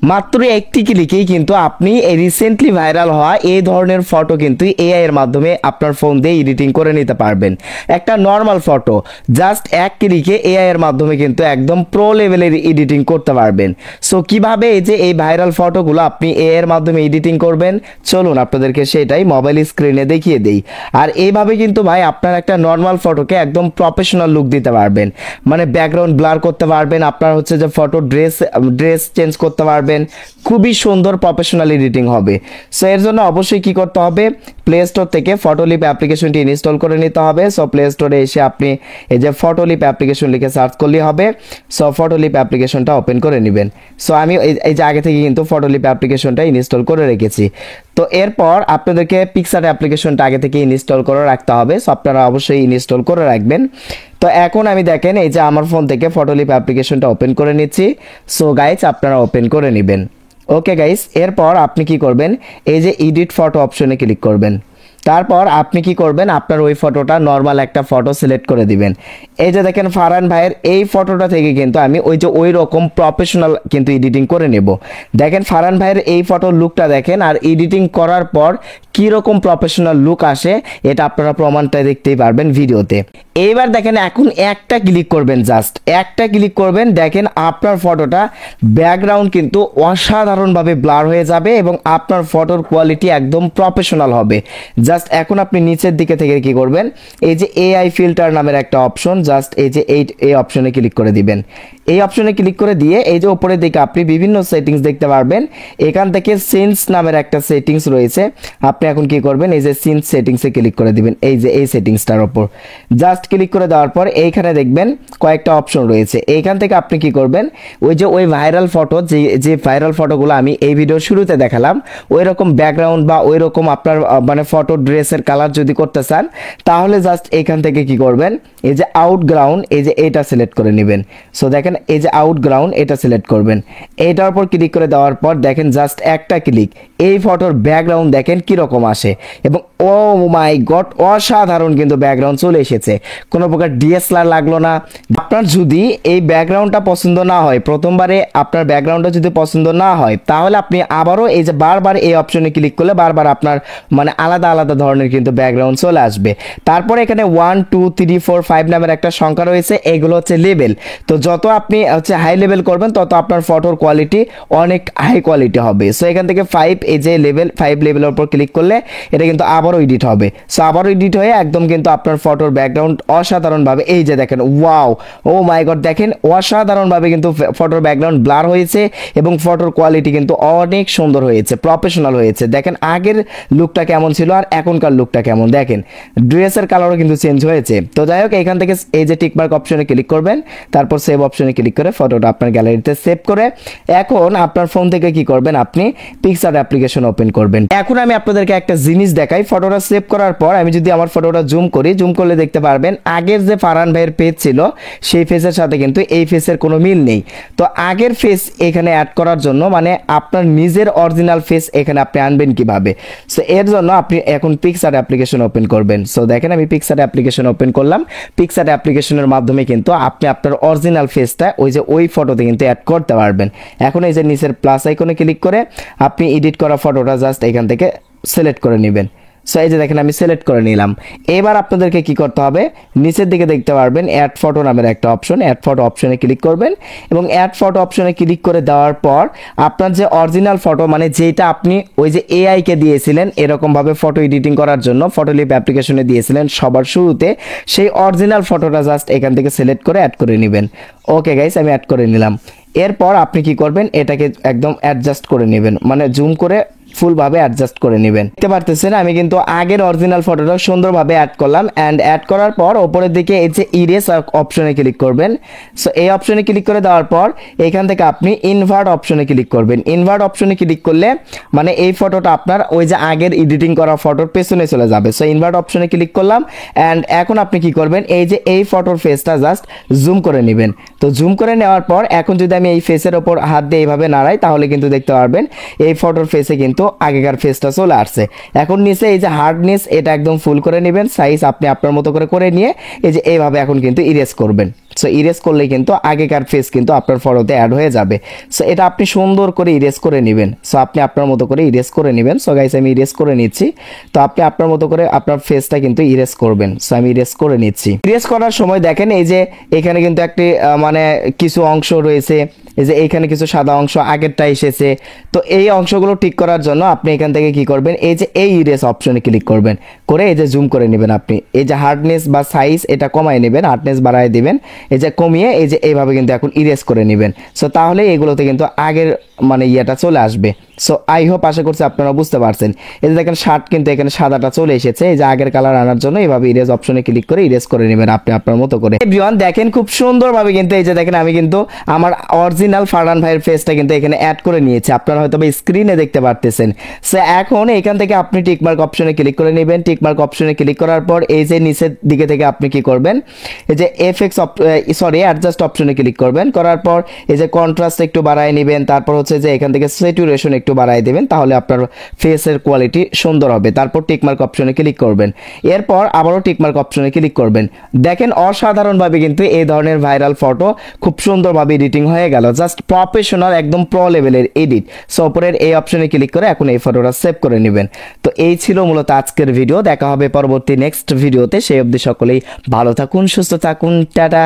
মাত্র একটি ক্লিকেই কিন্তু আপনি এই রিসেন্টলি ভাইরাল হওয়া এই ধরনের ফটো কিন্তু এআই এর মাধ্যমে আপনার ফোন দিয়ে এডিটিং করে নিতে পারবেন। একটা নর্মাল ফটো জাস্ট এক ক্লিকে এআই এর মাধ্যমে কিন্তু একদম প্রো লেভেলের এডিটিং করতে পারবেন। সো কিভাবে এই যে এই ভাইরাল ফটোগুলো আপনি এআই এর মাধ্যমে এডিটিং করবেন, চলুন আপনাদেরকে সেটাই মোবাইল স্ক্রিনে দেখিয়ে দেই। আর এইভাবে কিন্তু ভাই আপনার একটা নর্মাল ফটোকে একদম প্রফেশনাল লুক দিতে পারবেন, মানে ব্যাকগ্রাউন্ড ব্লার করতে পারবেন, আপনার হচ্ছে যে ফটো ড্রেস চেঞ্জ করতে পারবেন, খুবই সুন্দর প্রফেশনাল এডিটিং হবে। সো এর জন্য অবশ্যই কি করতে হবে, প্লে স্টোর থেকে ফটোলিপ অ্যাপ্লিকেশনটি ইনস্টল করে নিতে হবে। সো প্লে স্টোরে এসে আপনি এই যে ফটোলিপ অ্যাপ্লিকেশন লিখে সার্চ করলেই হবে। সো ফটোলিপ অ্যাপ্লিকেশনটা ওপেন করে নেবেন। সো আমি এই যে আগে থেকে কিন্তু ফটোলিপ অ্যাপ্লিকেশনটা ইনস্টল করে রেখেছি। তো এরপর আপনাদেরকে পিক্সার অ্যাপ্লিকেশনটা আগে থেকে ইনস্টল করে রাখতে হবে। সো আপনারা অবশ্যই ইনস্টল করে রাখবেন। তো এখন আমি দেখেন এই যে আমার ফোন থেকে ফটোলিপ অ্যাপ্লিকেশনটা ওপেন করে নিচ্ছি। সো গাইস আপনারা ওপেন করে নেবেন। ওকে গাইস, এরপর আপনি কি করবেন, এই যে এডিট ফটো অপশনে ক্লিক করবেন। তারপর আপনি কি করবেন, আপনার ওই ফটোটা নর্মাল একটা ফটো সিলেক্ট করে দিবেন। এই যে দেখেন ফারহান ভাইয়ের এই ফটোটা থেকে কিন্তু আমি ওই রকম প্রফেশনাল কিন্তু এডিটিং করে নেব। দেখেন ফারহান ভাইয়ের এই ফটোর লুকটা দেখেন, আর এডিটিং করার পর কি রকম প্রফেশনাল লুক আসে এটা আপনারা প্রমাণটা দেখতেই পারবেন ভিডিওতে। এইবার দেখেন এখন একটা ক্লিক করবেন, জাস্ট একটা ক্লিক করবেন, দেখেন আপনার ফটোটা ব্যাকগ্রাউন্ড কিন্তু অসাধারণভাবে ব্লার হয়ে যাবে এবং আপনার ফটোর কোয়ালিটি একদম প্রফেশনাল হবে। জাস্ট এখন আপনি নিচের দিকে থেকে কি করবেন, এই যে এআই ফিল্টার নামের একটা অপশন, জাস্ট এই যে এই অপশনে ক্লিক করে দিবেন। এই অপশনে ক্লিক করে দিয়ে এই যে উপরের দিকে আপনি বিভিন্ন সেটিংস দেখতে পারবেন। এখান থেকে সিনস নামের একটা সেটিংস রয়েছে, আপনি এখন কি করবেন, এই যে সিনস সেটিংসে ক্লিক করে দিবেন। এই যে এই সেটিংসটার উপর জাস্ট ক্লিক করে দেওয়ার পর এইখানে দেখবেন কয়েকটা অপশন রয়েছে। এইখান থেকে আপনি কি করবেন, ওই ভাইরাল ফটো যে ভাইরাল ফটোগুলো আমি এই ভিডিওর শুরুতে দেখালাম, ওই রকম ব্যাকগ্রাউন্ড বা ওই রকম আপনার মানে ফটো ড্রেসের কালার যদি করতে চান, তাহলে জাস্ট এইখান থেকে কি করবেন, এই যে আউটগ্রাউন্ড এই যে এটা সিলেক্ট করে নেবেন। সো দেখেন এই যে আউটগ্রাউন্ড এটা সিলেক্ট করবেন। এইটার উপর ক্লিক করে দেওয়ার পর দেখেন জাস্ট একটা ক্লিক এই ফটোর ব্যাকগ্রাউন্ড দেখেন কিরকম আসে, এবং ও মাই গড অসাধারণ কিন্তু ব্যাকগ্রাউন্ড চলে এসেছে, কোনো প্রকার ডিএসএলআর লাগলো না। আপনার যদি এই ব্যাকগ্রাউন্ডটা পছন্দ না হয়, প্রথমবারে আপনার ব্যাকগ্রাউন্ডটা যদি পছন্দ না হয়, তাহলে আপনি আবারও এই যে বারবার এই অপশনে ক্লিক করলে বারবার আপনার মানে আলাদা আলাদা ধরনের কিন্তু ব্যাকগ্রাউন্ড চলে আসবে। তারপরে এখানে 1 2 3 4 5 নামের একটা সংখ্যা রয়েছে, এগুলো হচ্ছে লেভেল। তো যত আপনি হচ্ছে হাই লেভেল করবেন তত আপনার ফটোর কোয়ালিটি অনেক হাই কোয়ালিটি হবে। সো এখান থেকে 5 এই যে লেভেল 5 লেভেলের উপর ক্লিক করলে এটা কিন্তু আবারও এডিট হবে। সো আবারও এডিট হয়ে একদম কিন্তু আপনার ফটোর ব্যাকগ্রাউন্ড অসাধারণভাবে এই যে দেখেন ওয়াও ও মাই গড দেখেন অসাধারণভাবে কিন্তু ফটোর ব্যাকগ্রাউন্ড ব্লার হয়েছে এবং ফটোর কোয়ালিটি কিন্তু অনেক সুন্দর হয়েছে, প্রফেশনাল হয়েছে। দেখেন আগের লুকটা কেমন ছিল আর এখনকার লুকটা কেমন, দেখেন ড্রেসের কালারও কিন্তু চেঞ্জ হয়েছে। তো যাই হোক এখান থেকে এই যে টিকমার্ক অপশনে ক্লিক করবেন, তারপর সেভ অপশনে ক্লিক করে ফটোটা আপনার গ্যালারিতে সেভ করে এখন আপনার ফোন থেকে কি করবেন, আপনি পিক্সার অ্যাপ্লিকেশন ওপেন করবেন। এখন আমি আপনাদেরকে একটা জিনিস দেখাই, ফটোটা সেভ করার পর আমি যদি আমার ফটোটা জুম করি, জুম করলে দেখতে পারবেন আগের যে ফারহান ভাইয়ের পেজ ছিল সেই ফেসের সাথে কিন্তু এই ফেসের কোনো মিল নেই। তো আগের ফেস এখানে অ্যাড করার জন্য মানে আপনার নিজের অরিজিনাল ফেস এখানে আপনি আনবেন কিভাবে, সো এর জন্য আপনি এখন পিক্সার অ্যাপ্লিকেশন ওপেন করবেন। সো দেখেন আমি পিক্সার অ্যাপ্লিকেশন ওপেন করলাম। পিক্সার অ্যাপ্লিকেশনের মাধ্যমে কিন্তু আপনি আপনার অরিজিনাল ফেসটা ওই ফটোতে কিন্তু অ্যাড করতে পারবেন। এখন এই যে নিচের প্লাস আইকনে ক্লিক করে আপনি এডিট করা ফটোটা জাস্ট এখান থেকে সিলেক্ট করে নেবেন। সো এই যে দেখেন আমি সিলেক্ট করে নিলাম। এবার আপনাদেরকে কি করতে হবে, নিচের দিকে দেখতে পারবেন অ্যাড ফটো নামের একটা অপশন, অ্যাড ফটো অপশনে ক্লিক করবেন এবং অ্যাড ফটো অপশনে ক্লিক করে দেওয়ার পর আপনার যে অরিজিনাল ফটো মানে যেটা আপনি ওই যে এআই কে দিয়েছিলেন এরকমভাবে ফটো এডিটিং করার জন্য ফটোলিপ অ্যাপ্লিকেশনে দিয়েছিলেন সবার শুরুতে, সেই অরিজিনাল ফটোটা জাস্ট এখান থেকে সিলেক্ট করে অ্যাড করে নেবেন। ওকে গাইস আমি অ্যাড করে নিলাম। এরপর আপনি কি করবেন, এটাকে একদম অ্যাডজাস্ট করে নেবেন, মানে জুম করে ফুলভাবে অ্যাডজাস্ট করে নেবেন। দেখতে পারতেছেন আমি কিন্তু আগের অরিজিনাল ফটোটা সুন্দরভাবে অ্যাড করলাম। অ্যান্ড অ্যাড করার পর ওপরের দিকে এই যে ইরেজ অপশনে ক্লিক করবেন। সো এই অপশনে ক্লিক করে দেওয়ার পর এখান থেকে আপনি ইনভার্ট অপশনে ক্লিক করবেন। ইনভার্ট অপশনে ক্লিক করলে মানে এই ফটোটা আপনার ওই যে আগের এডিটিং করা ফটোর পেছনে চলে যাবে। সো ইনভার্ট অপশনে ক্লিক করলাম। অ্যান্ড এখন আপনি কি করবেন, এই যে এই ফটোর ফেসটা জাস্ট জুম করে নেবেন। তো জুম করে নেওয়ার পর এখন যদি আমি এই ফেসের ওপর হাত দিয়ে এইভাবে নাড়াই তাহলে কিন্তু দেখতে পারবেন এই ফটোর ফেসে কিন্তু আগেকার ফেসটা চলে আসছে। এখন নিচে এই যে হার্ডনেস এটা একদম ফুল করে নেবেন, সাইজ আপনি আপনার মতো করে নিয়ে এই যে এইভাবে এখন কিন্তু ইরেজ করবেন। সো ইরেজ করলে কিন্তু আগেকার ফেস কিন্তু আপনার ফটোতে অ্যাড হয়ে যাবে। সো এটা আপনি সুন্দর করে ইরেজ করে নেবেন। সো আপনি আপনার মতো করে ইরেজ করে নেবেন। সো গাইস আমি ইরেজ করে নিচ্ছি। তো আপনি আপনার মতো করে আপনার ফেসটা কিন্তু ইরেজ করবেন। সো আমি ইরেজ করে নিচ্ছি। ইরেজ করার সময় দেখেন এই যে এখানে কিন্তু একটি মানে কিছু অংশ রয়েছে, এই যে এইখানে কিছু সাদা অংশ আগেরটা এসেছে। তো এই অংশগুলো ঠিক করার জন্য আপনি এখান থেকে কি করবেন, এই যে এই ইরেজ অপশনে ক্লিক করবেন, করে এই যে জুম করে নেবেন। আপনি এই যে হার্ডনেস বা সাইজ এটা কমায় নেবেন, হার্ডনেস বাড়ায় দিবেন, এই যে কমিয়ে এই যে এইভাবে কিন্তু এখন ইরেজ করে নেবেন। সো তাহলে এগুলোতে কিন্তু আগের মানে ইয়েটা চলে আসবে। সো আই হোপ আশা করছি আপনারা বুঝতে পারছেন। এই যে দেখেন শার্ট কিন্তু এখানে সাদাটা চলে এসেছে, এই যে আগের কালার আনার জন্য এইভাবে ইরেজ অপশনে ক্লিক করে ইরেজ করে নেবেন আপনি আপনার মতো করে। এভরিওয়ান দেখেন খুব সুন্দরভাবে কিন্তু এই যে দেখেন আমি কিন্তু আমার অরিজিনাল ফারহান ভাইয়ের ফেসটা কিন্তু এখানে অ্যাড করে নিয়েছি, আপনারা হয়তো স্ক্রিনে দেখতে পারতেছেন। সো এখন এখান থেকে আপনি টিকমার্ক অপশনে ক্লিক করে নেবেন। টিকমার্ক অপশনে ক্লিক করার পর এই যে নিচের দিকে থেকে আপনি কি করবেন, এই যে এফএক্স অ্যাডজাস্ট অপশনে ক্লিক করবেন। করার পর এই যে কন্ট্রাস্ট একটু বাড়ায় নেবেন, তারপর হচ্ছে যে এখান থেকে স্যাচুরেশন একটু বাড়ায় দেবেন, তাহলে আপনার ফেসের কোয়ালিটি সুন্দর হবে। তারপর টিকমার্ক অপশনে ক্লিক করবেন। এরপর আবারও টিকমার্ক অপশনে ক্লিক করবেন। দেখেন অসাধারণভাবে কিন্তু এই ধরনের ভাইরাল ফটো খুব সুন্দরভাবে এডিটিং হয়ে গেল, জাস্ট প্রফেশনাল একদম প্রো লেভেলের এডিট। সো উপরের এই অপশনে ক্লিক করে এখন এই ফটোটা সেভ করে নেবেন। তো এই ছিল মূলত আজকের ভিডিও। দেখা হবে পরবর্তী নেক্সট ভিডিওতে। সেই অবধি সকলেই ভালো থাকুন, সুস্থ থাকুন, টাটা।